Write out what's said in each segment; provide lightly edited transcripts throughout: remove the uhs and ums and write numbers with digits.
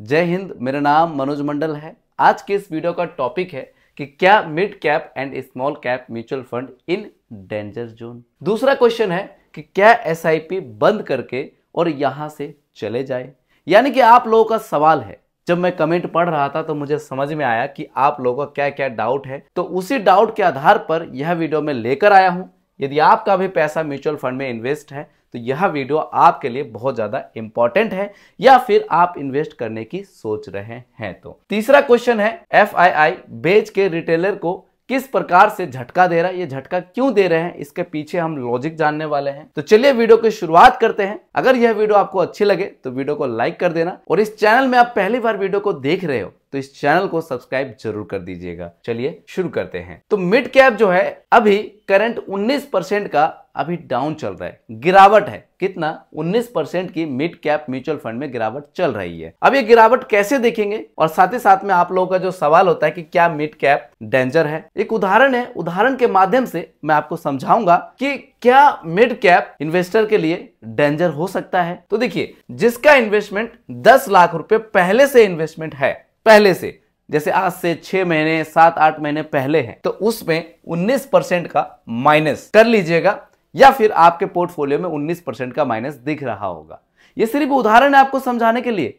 जय हिंद, मेरा नाम मनोज मंडल है। आज के इस वीडियो का टॉपिक है कि क्या mid cap and small cap mutual fund in danger zone. दूसरा क्वेश्चन है कि क्या एसआईपी बंद करके और यहां से चले जाए। यानी कि आप लोगों का सवाल है। जब मैं कमेंट पढ़ रहा था तो मुझे समझ में आया कि आप लोगों का क्या क्या डाउट है, तो उसी डाउट के आधार पर यह वीडियो मैं लेकर आया हूं। यदि आपका भी पैसा म्यूचुअल फंड में इन्वेस्ट है तो यह वीडियो आपके लिए बहुत ज्यादा इंपॉर्टेंट है, या फिर आप इन्वेस्ट करने की सोच रहे हैं तो। तीसरा क्वेश्चन है, एफआईआई बेच के रिटेलर को किस प्रकार से झटका दे रहा है, ये झटका क्यों दे रहे हैं, इसके पीछे हम लॉजिक जानने वाले हैं। तो चलिए वीडियो की शुरुआत करते हैं। अगर यह वीडियो आपको अच्छी लगे तो वीडियो को लाइक कर देना, और इस चैनल में आप पहली बार वीडियो को देख रहे हो तो इस चैनल को सब्सक्राइब जरूर कर दीजिएगा। चलिए शुरू करते हैं। तो मिड कैप जो है अभी करंट 19% का अभी डाउन चल रहा है, गिरावट है। कितना? 19% की मिड कैप म्यूचुअल फंड में गिरावट चल रही है। अब ये गिरावट कैसे देखेंगे, और साथ ही साथ में आप लोगों का जो सवाल होता है कि क्या मिड कैप डेंजर है, एक उदाहरण है। उदाहरण के माध्यम से मैं आपको समझाऊंगा कि क्या मिड कैप इन्वेस्टर के लिए डेंजर हो सकता है। तो देखिए, जिसका इन्वेस्टमेंट 10 लाख रुपए पहले से इन्वेस्टमेंट है, पहले से, जैसे आज से 6 महीने 7-8 महीने पहले है, तो उसमें 19% का माइनस कर लीजिएगा, या फिर आपके पोर्टफोलियो में 19% का माइनस दिख रहा होगा। ये सिर्फ उदाहरण है आपको समझाने के लिए,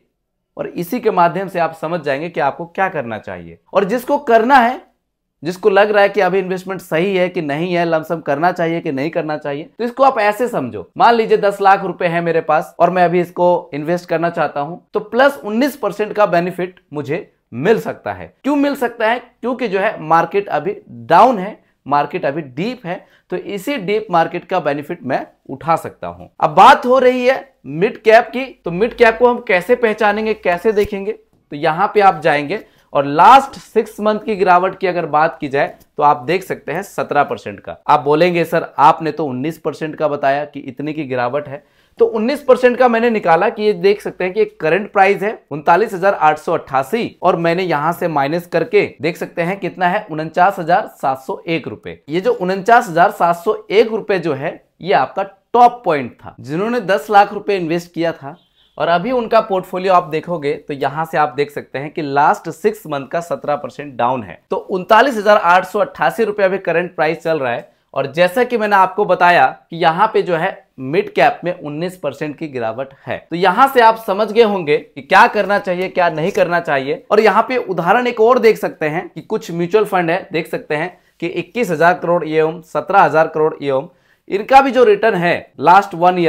और इसी के माध्यम से आप समझ जाएंगे कि आपको क्या करना चाहिए। और जिसको करना है, जिसको लग रहा है कि अभी इन्वेस्टमेंट सही है कि नहीं है, लमसम करना चाहिए कि नहीं करना चाहिए, तो इसको आप ऐसे समझो। मान लीजिए 10 लाख रुपए है मेरे पास और मैं अभी इसको इन्वेस्ट करना चाहता हूं, तो प्लस 19% का बेनिफिट मुझे मिल सकता है। क्यों मिल सकता है? क्योंकि जो है मार्केट अभी डाउन है, मार्केट अभी डीप है, तो इसी डीप मार्केट का बेनिफिट मैं उठा सकता हूं। अब बात हो रही है मिड कैप की, तो मिड कैप को हम कैसे पहचानेंगे, कैसे देखेंगे? तो यहां पे आप जाएंगे और लास्ट 6 मंथ की गिरावट की अगर बात की जाए तो आप देख सकते हैं 17% का। आप बोलेंगे सर आपने तो 19% का बताया कि इतनी की गिरावट है, तो 19% का मैंने निकाला कि ये देख सकते हैं कि करंट प्राइस है 39,888, और मैंने यहां से माइनस करके देख सकते हैं कितना है, 49,701 रुपए। ये जो 49,701 रुपए जो है, ये आपका टॉप पॉइंट था। जिन्होंने 10 लाख रुपए इन्वेस्ट किया था और अभी उनका पोर्टफोलियो आप देखोगे तो यहां से आप देख सकते हैं कि लास्ट 6 मंथ का 17% डाउन है। तो 39,888 रुपए अभी करंट प्राइस चल रहा है, और जैसा कि मैंने आपको बताया कि यहां पे जो है मिड कैप में 19% की गिरावट है। तो यहां से आप समझ गए होंगे कि क्या करना चाहिए, क्या नहीं करना चाहिए। और यहां पे उदाहरण एक और देख सकते हैं कि कुछ म्यूचुअल फंड है, देख सकते हैं कि 21,000 करोड़ एवं 17,000 करोड़ एवं इनका भी जो रिटर्न है लास्ट 1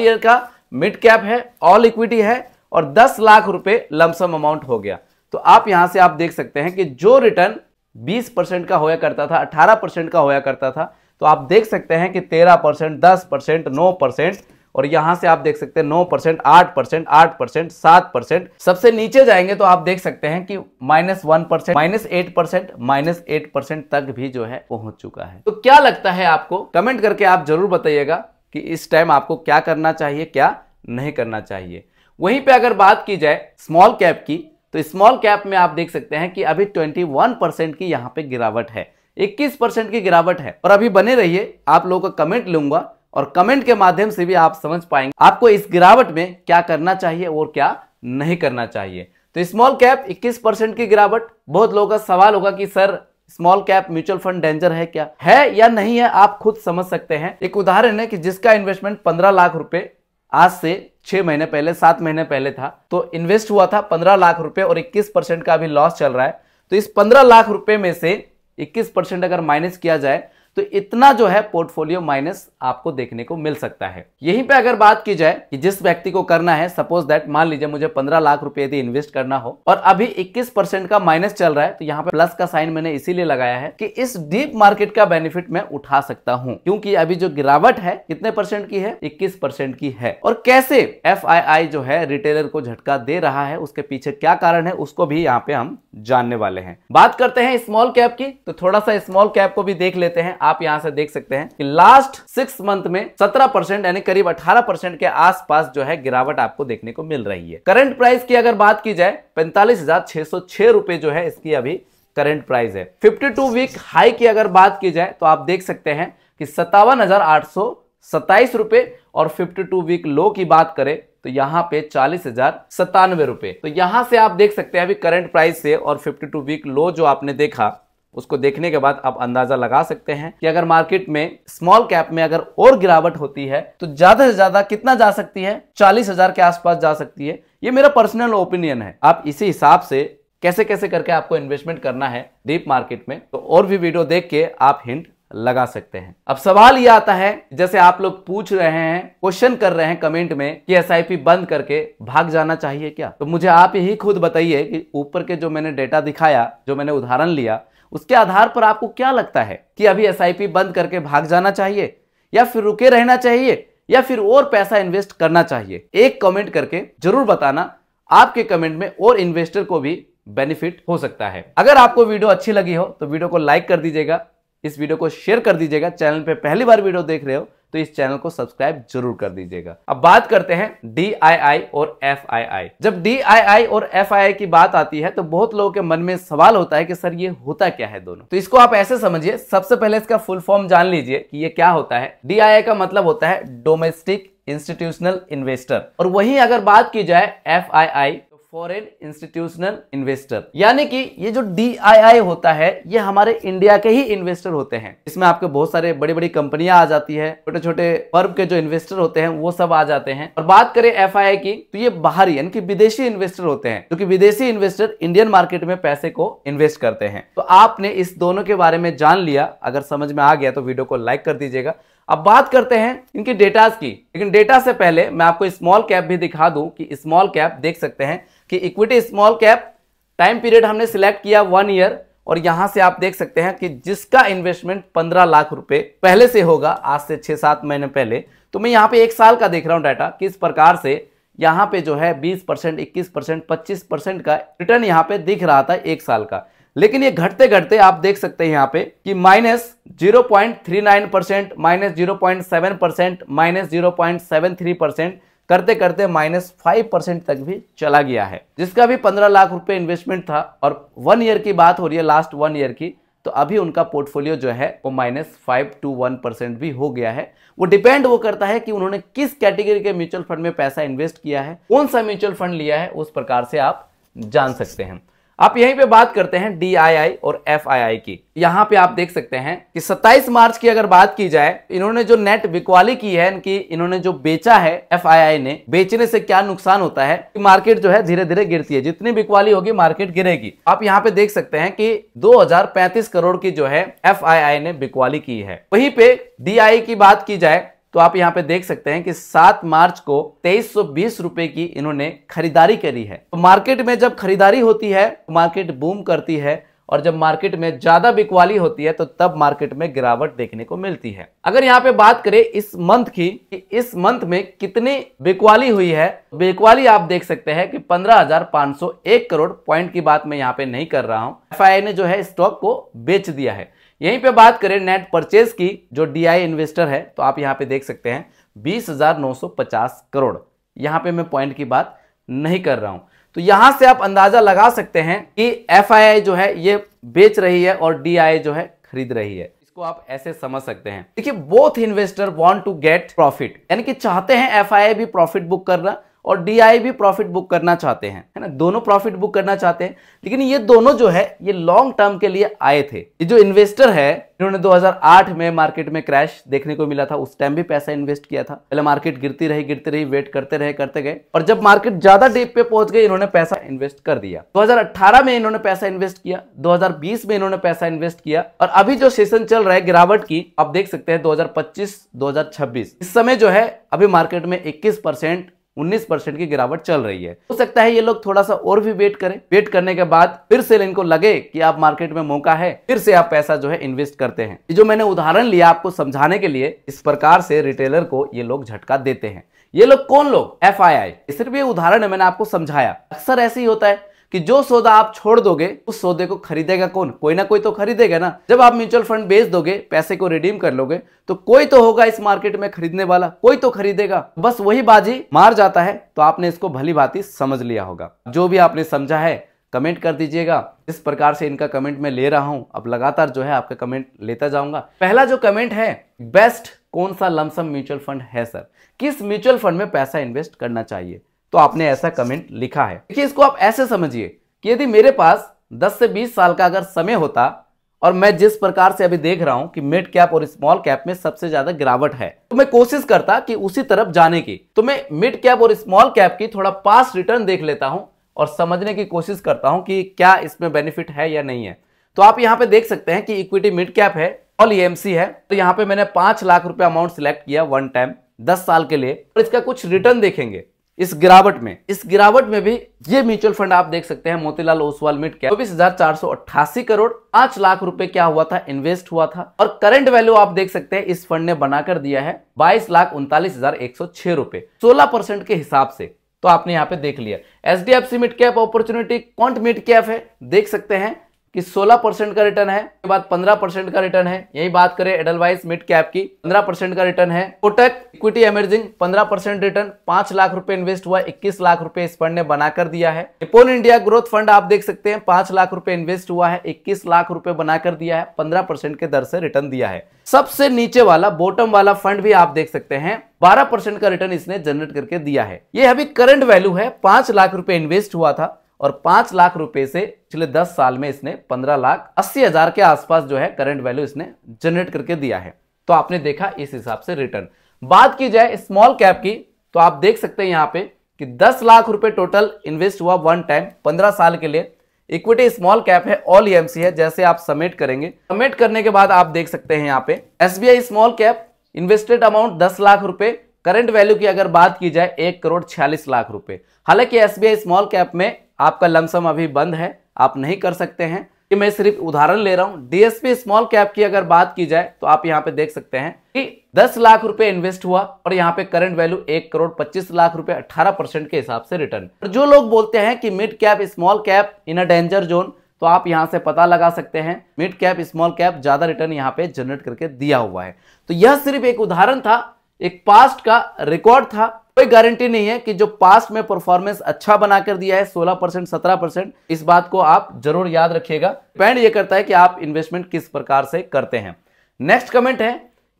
ईयर का मिड कैप है, ऑल इक्विटी है, और 10 लाख रुपए लमसम अमाउंट हो गया। तो आप यहां से आप देख सकते हैं कि जो रिटर्न 20% का होया करता था, 18% का होया करता था, तो आप देख सकते हैं कि 13%, 10%, 9%, और यहां से आप देख सकते हैं 9%, 8%, 8%, 7%। सबसे नीचे जाएंगे तो आप देख सकते हैं कि -1%, -8%, -8% तक भी जो है पहुंच चुका है। तो क्या लगता है आपको? कमेंट करके आप जरूर बताइएगा कि इस टाइम आपको क्या करना चाहिए, क्या नहीं करना चाहिए। वहीं पे अगर बात की जाए स्मॉल कैप की, तो स्मॉल कैप में आप देख सकते हैं कि अभी 21% की यहां पे गिरावट है, 21% की गिरावट है। और अभी बने रहिए, आप लोगों का कमेंट लूंगा, और कमेंट के माध्यम से भी आप समझ पाएंगे आपको इस गिरावट में क्या करना चाहिए और क्या नहीं करना चाहिए। तो स्मॉल कैप 21% की गिरावट। बहुत लोगों का सवाल होगा कि sir small cap mutual fund danger है क्या? है या नहीं है, आप खुद समझ सकते हैं। एक उदाहरण है कि जिसका इन्वेस्टमेंट 15 लाख रुपए आज से 6 महीने पहले, 7 महीने पहले था, तो इन्वेस्ट हुआ था 15 लाख रुपए, और 21% का अभी लॉस चल रहा है। तो इस 15 लाख रुपए में से 21% अगर माइनस किया जाए तो इतना जो है पोर्टफोलियो माइनस आपको देखने को मिल सकता है। यहीं पे अगर बात की जाए कि जिस व्यक्ति को करना है, सपोज दैट मान लीजिए मुझे 15 लाख रुपए यदि इन्वेस्ट करना हो और अभी 21% का माइनस चल रहा है, तो यहाँ पे प्लस का साइन मैंने इसीलिए लगाया है कि इस डीप मार्केट का बेनिफिट मैं उठा सकता हूं, क्योंकि अभी जो गिरावट है कितने परसेंट की है? 21% की है। और कैसे एफआईआई जो है रिटेलर को झटका दे रहा है, उसके पीछे क्या कारण है, उसको भी यहाँ पे हम जानने वाले हैं। बात करते हैं स्मॉल कैप की, तो थोड़ा सा स्मॉल कैप को भी देख लेते हैं। आप यहां से देख सकते हैं कि लास्ट 6 मंथ में 17% यानी करीब 18% के आसपास जो है गिरावट आपको देखने को मिल रही है। करंट प्राइस की अगर बात की जाए 45,606 रुपए जो है इसकी अभी करंट प्राइस है। 52 वीक हाई की अगर बात की जाए तो आप देख सकते हैं कि 57,827 रुपए, और 52 वीक लो की बात करें तो यहाँ पे 40,097 रुपए। तो यहां से आप देख सकते हैं अभी करंट प्राइस से और 52 वीक लो जो आपने देखा उसको देखने के बाद आप अंदाजा लगा सकते हैं कि अगर मार्केट में स्मॉल कैप में अगर और गिरावट होती है तो ज्यादा से ज्यादा कितना जा सकती है, 40,000 के आसपास जा सकती है। ये मेरा पर्सनल ओपिनियन है। आप इसी हिसाब से कैसे कैसे करके आपको इन्वेस्टमेंट करना है डीप मार्केट में, तो और भी वीडियो देख के आप हिंट लगा सकते हैं। अब सवाल ये आता है, जैसे आप लोग पूछ रहे हैं, क्वेश्चन कर रहे हैं कमेंट में कि एसआईपी बंद करके भाग जाना चाहिए क्या? तो मुझे आप ही खुद बताइए कि ऊपर के जो मैंने डेटा दिखाया, जो मैंने उदाहरण लिया, उसके आधार पर आपको क्या लगता है कि अभी एसआईपी बंद करके भाग जाना चाहिए या फिर रुके रहना चाहिए या फिर और पैसा इन्वेस्ट करना चाहिए? एक कमेंट करके जरूर बताना। आपके कमेंट में और इन्वेस्टर को भी बेनिफिट हो सकता है। अगर आपको वीडियो अच्छी लगी हो तो वीडियो को लाइक कर दीजिएगा, इस वीडियो को शेयर कर दीजिएगा। चैनल पे पहली बार वीडियो देख रहे हो तो इस चैनल को सब्सक्राइब जरूर कर दीजिएगा। अब बात करते हैं DII और FII। जब DII और FII की बात आती है तो बहुत लोगों के मन में सवाल होता है कि सर ये होता क्या है दोनों। तो इसको आप ऐसे समझिए, सबसे पहले इसका फुल फॉर्म जान लीजिए कि ये क्या होता है। DII का मतलब होता है डोमेस्टिक इंस्टीट्यूशनल इन्वेस्टर, और वहीं अगर बात की जाए FII फॉरेन इंस्टीट्यूशनल इन्वेस्टर, यानी कि ये जो DII होता है ये हमारे इंडिया के ही इन्वेस्टर होते हैं। इसमें आपके बहुत सारे बड़ी बड़ी कंपनियां आ जाती है, छोटे छोटे फर्म के जो इन्वेस्टर होते हैं वो सब आ जाते हैं। और बात करें FII की तो ये बाहरी यानी कि विदेशी इन्वेस्टर होते हैं, क्योंकि विदेशी इन्वेस्टर इंडियन मार्केट में पैसे को इन्वेस्ट करते हैं। तो आपने इस दोनों के बारे में जान लिया। अगर समझ में आ गया तो वीडियो को लाइक कर दीजिएगा। अब बात करते हैं इनकी डेटास की, लेकिन डेटा से पहले मैं आपको स्मॉल कैप भी दिखा दूं कि स्मॉल कैप देख सकते हैं कि equity small cap time period हमने सिलेक्ट किया 1 ईयर, और यहां से आप देख सकते हैं कि जिसका इन्वेस्टमेंट 15 लाख रुपए पहले से होगा, आज से 6-7 महीने पहले, तो मैं यहां पे 1 साल का देख रहा हूं डाटा, किस प्रकार से यहां पे जो है 20%, 21%, 25% का रिटर्न यहां पे दिख रहा था 1 साल का। लेकिन ये घटते घटते आप देख सकते हैं यहाँ पे कि -0.39%, -0.7%, -0.73% करते करते -5% तक भी चला गया है, जिसका भी 15 लाख रुपए इन्वेस्टमेंट था। और 1 ईयर की बात हो रही है, लास्ट 1 ईयर की, तो अभी उनका पोर्टफोलियो जो है वो -5 to 1% भी हो गया है। वो डिपेंड वो करता है कि उन्होंने किस कैटेगरी के म्यूचुअल फंड में पैसा इन्वेस्ट किया है, कौन सा म्यूचुअल फंड लिया है, उस प्रकार से आप जान सकते हैं। आप यहीं पे बात करते हैं DII और FII की। यहां पे आप देख सकते हैं कि 27 मार्च की अगर बात की जाए, इन्होंने जो नेट बिकवाली की है, इनकी इन्होंने जो बेचा है FII ने, बेचने से क्या नुकसान होता है कि मार्केट जो है धीरे धीरे गिरती है, जितनी बिकवाली होगी मार्केट गिरेगी। आप यहां पे देख सकते हैं कि 2035 करोड़ की जो है FII ने बिकवाली की है। वहीं पे DII की बात की जाए तो आप यहां पे देख सकते हैं कि 7 मार्च को 2320 रुपए की इन्होंने खरीदारी करी है। तो मार्केट में जब खरीदारी होती है तो मार्केट बूम करती है, और जब मार्केट में ज्यादा बिकवाली होती है तो तब मार्केट में गिरावट देखने को मिलती है। अगर यहाँ पे बात करें इस मंथ की, इस मंथ में कितनी बिकवाली हुई है, बिकवाली आप देख सकते हैं कि 15,501 करोड़। पॉइंट की बात मैं यहाँ पे नहीं कर रहा हूं, FII ने जो है स्टॉक को बेच दिया है। यहीं पे बात करें नेट परचेज की, जो DII इन्वेस्टर है, तो आप यहां पे देख सकते हैं 20,950 करोड़। यहां पे मैं पॉइंट की बात नहीं कर रहा हूं। तो यहां से आप अंदाजा लगा सकते हैं कि FII जो है ये बेच रही है और DII जो है खरीद रही है। इसको आप ऐसे समझ सकते हैं। देखिए, both investor want to get profit, यानी कि चाहते हैं FII भी प्रॉफिट बुक करना और DII भी प्रॉफिट बुक करना चाहते हैं, है ना, दोनों प्रॉफिट बुक करना चाहते हैं। लेकिन ये दोनों जो है ये लॉन्ग टर्म के लिए आए थे। ये जो इन्वेस्टर है, इन्होंने 2008 में मार्केट में क्रैश देखने को मिला था, उस टाइम भी पैसा इन्वेस्ट किया था। पहले मार्केट गिरती रही, वेट करते रहे, करते गए, और जब मार्केट ज्यादा डीप पे पहुंच गई, इन्होंने पैसा इन्वेस्ट कर दिया। 2018 में इन्होंने पैसा इन्वेस्ट किया, 2020 में इन्होंने पैसा इन्वेस्ट किया, और अभी जो सेशन चल रहा है गिरावट की, आप देख सकते हैं 2025, 2026, इस समय जो है अभी मार्केट में 21%, 19% की गिरावट चल रही है। हो सकता है ये लोग थोड़ा सा और भी वेट करें, वेट करने के बाद फिर से इनको लगे कि आप मार्केट में मौका है, फिर से आप पैसा जो है इन्वेस्ट करते हैं। ये जो मैंने उदाहरण लिया आपको समझाने के लिए, इस प्रकार से रिटेलर को ये लोग झटका देते हैं। ये लोग कौन लोग? FII। सिर्फ ये उदाहरण है, मैंने आपको समझाया। अक्सर ऐसे ही होता है कि जो सौदा आप छोड़ दोगे उस सौदे को खरीदेगा कौन? कोई ना कोई तो खरीदेगा ना। जब आप म्यूचुअल फंड बेच दोगे, पैसे को रिडीम कर लोगे, तो कोई तो होगा इस मार्केट में खरीदने वाला, कोई तो खरीदेगा। बस वही बाजी मार जाता है। तो आपने इसको भली भांति समझ लिया होगा। जो भी आपने समझा है कमेंट कर दीजिएगा। इस प्रकार से इनका कमेंट मैं ले रहा हूं, अब लगातार जो है आपका कमेंट लेता जाऊंगा। पहला जो कमेंट है, बेस्ट कौन सा लमसम म्यूचुअल फंड है सर, किस म्यूचुअल फंड में पैसा इन्वेस्ट करना चाहिए। तो आपने ऐसा कमेंट लिखा है। देखिए, इसको आप ऐसे समझिए कि यदि मेरे पास 10 से 20 साल का अगर समय होता और मैं जिस प्रकार से अभी देख रहा हूं कि मिड कैप और स्मॉल कैप में सबसे ज्यादा गिरावट है, तो मैं कोशिश करता कि उसी तरफ जाने की। तो मैं मिड कैप और स्मॉल कैप की थोड़ा पास्ट रिटर्न देख लेता हूं और समझने की कोशिश करता हूं कि क्या इसमें बेनिफिट है या नहीं है। तो आप यहां पे देख सकते हैं कि इक्विटी मिड कैप है, ऑल ईएमसी है। तो यहां पे मैंने 5 लाख रुपए अमाउंट सिलेक्ट किया वन टाइम 10 साल के लिए, और इसका कुछ रिटर्न देखेंगे इस गिरावट में भी ये म्यूचुअल फंड आप देख सकते हैं मोतीलाल ओसवाल मिड कैप 24,488 करोड़ 5 लाख रुपए क्या हुआ था, इन्वेस्ट हुआ था। और करंट वैल्यू आप देख सकते हैं इस फंड ने बनाकर दिया है 22,39,106 रुपए 16% के हिसाब से। तो आपने यहाँ पे देख लिया। HDFC mid cap opportunity quant mid cap है, देख सकते हैं कि 16% का रिटर्न है, के बाद 15% का रिटर्न है। यही बात करें एडलवाइस मिड कैप की 15% का रिटर्न है। Kotak equity emerging 15% return, 5 lakh रुपए इन्वेस्ट हुआ, 21 लाख रुपए इस फंड ने बनाकर दिया है। निप्पॉन इंडिया ग्रोथ फंड आप देख सकते हैं 5 लाख रुपए इन्वेस्ट हुआ है, 21 लाख रुपए बनाकर दिया है, 15% के दर से रिटर्न दिया है। सबसे नीचे वाला बॉटम वाला फंड भी आप देख सकते हैं 12% का रिटर्न इसने जनरेट करके दिया है। ये अभी करंट वैल्यू है, 5 लाख रुपए इन्वेस्ट हुआ था और 5 लाख रुपए से पिछले 10 साल में इसने 15,80,000 के आसपास जो है करंट वैल्यू इसने जनरेट करके दिया है। तो आपने देखा इस हिसाब से रिटर्न। बात की जाए स्मॉल कैप की, तो आप देख सकते हैं यहां पे कि 10 लाख रुपए टोटल इन्वेस्ट हुआ वन टाइम 15 साल के लिए। इक्विटी स्मॉल कैप है, ऑल ईएमसी है। जैसे आप समेट करेंगे, समेट करने के बाद आप देख सकते हैं यहाँ पे SBI small cap invested amount 10 lakh रुपए, करंट वैल्यू की अगर बात की जाए 1,46,00,000 रुपए। हालांकि एसबीआई स्मॉल कैप में आपका लमसम अभी बंद है, आप नहीं कर सकते हैं, कि मैं सिर्फ उदाहरण ले रहा हूं। डीएसपी स्मॉल कैप की अगर बात की जाए तो आप यहां पे देख सकते हैं कि 10 लाख रुपए इन्वेस्ट हुआ और यहां पे करंट वैल्यू 1,25,00,000 रुपए, 18% के हिसाब से रिटर्न। जो लोग बोलते हैं कि mid cap small cap in a danger zone, तो आप यहां से पता लगा सकते हैं मिड कैप स्मॉल कैप ज्यादा रिटर्न यहां पे जनरेट करके दिया हुआ है। तो यह सिर्फ एक उदाहरण था, एक पास्ट का रिकॉर्ड था। कोई गारंटी नहीं है कि जो पास्ट में परफॉर्मेंस अच्छा बनाकर दिया है 16%, 17%, इस बात को आप जरूर याद रखिएगा। डिपेंड ये करता है कि आप इन्वेस्टमेंट किस प्रकार से करते हैं। नेक्स्ट कमेंट है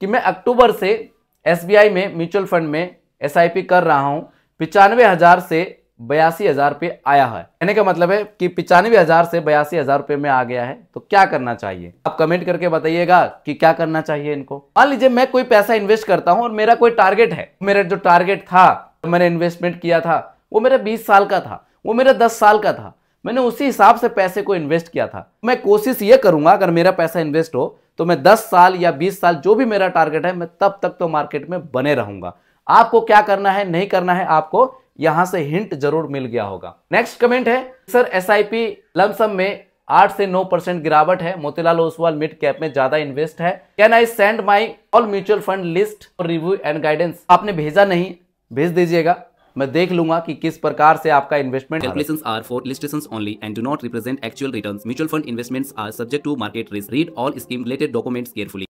कि मैं अक्टूबर से एसबीआई में म्यूचुअल फंड में एसआईपी कर रहा हूं, 95,000 से 82,000 पे आया है। कहने का मतलब है कि 95,000 से 82,000 रुपए में आ गया है, तो क्या करना चाहिए? आप कमेंट करके बताइएगा कि क्या करना चाहिए इनको। मान लीजिए मैं कोई पैसा इन्वेस्ट करता हूं और मेरा कोई टारगेट है। मेरा जो टारगेट था, मैंने इन्वेस्टमेंट किया था, वो मेरा 20 साल का था, वो मेरा 10 साल का था। मैंने उसी हिसाब से पैसे को इन्वेस्ट किया था। मैं कोशिश ये करूंगा अगर मेरा पैसा इन्वेस्ट हो तो मैं 10 साल या 20 साल जो भी मेरा टारगेट है, मैं तब तक तो मार्केट में बने रहूंगा। आपको क्या करना है, नहीं करना है, आपको यहां से हिंट जरूर मिल गया होगा। नेक्स्ट कमेंट है, सर एसआईपी लमसम में 8 से 9% गिरावट है, मोतीलाल ओसवाल मिड कैप में ज्यादा इन्वेस्ट है। Can I send my all mutual fund list और रिव्यू एंड गाइडेंस? आपने भेजा नहीं, भेज दीजिएगा, मैं देख लूंगा कि किस प्रकार से आपका investment. Calculations are for illustrations only and do not represent actual returns. Mutual fund investments are subject to market risk. Read all scheme related documents carefully.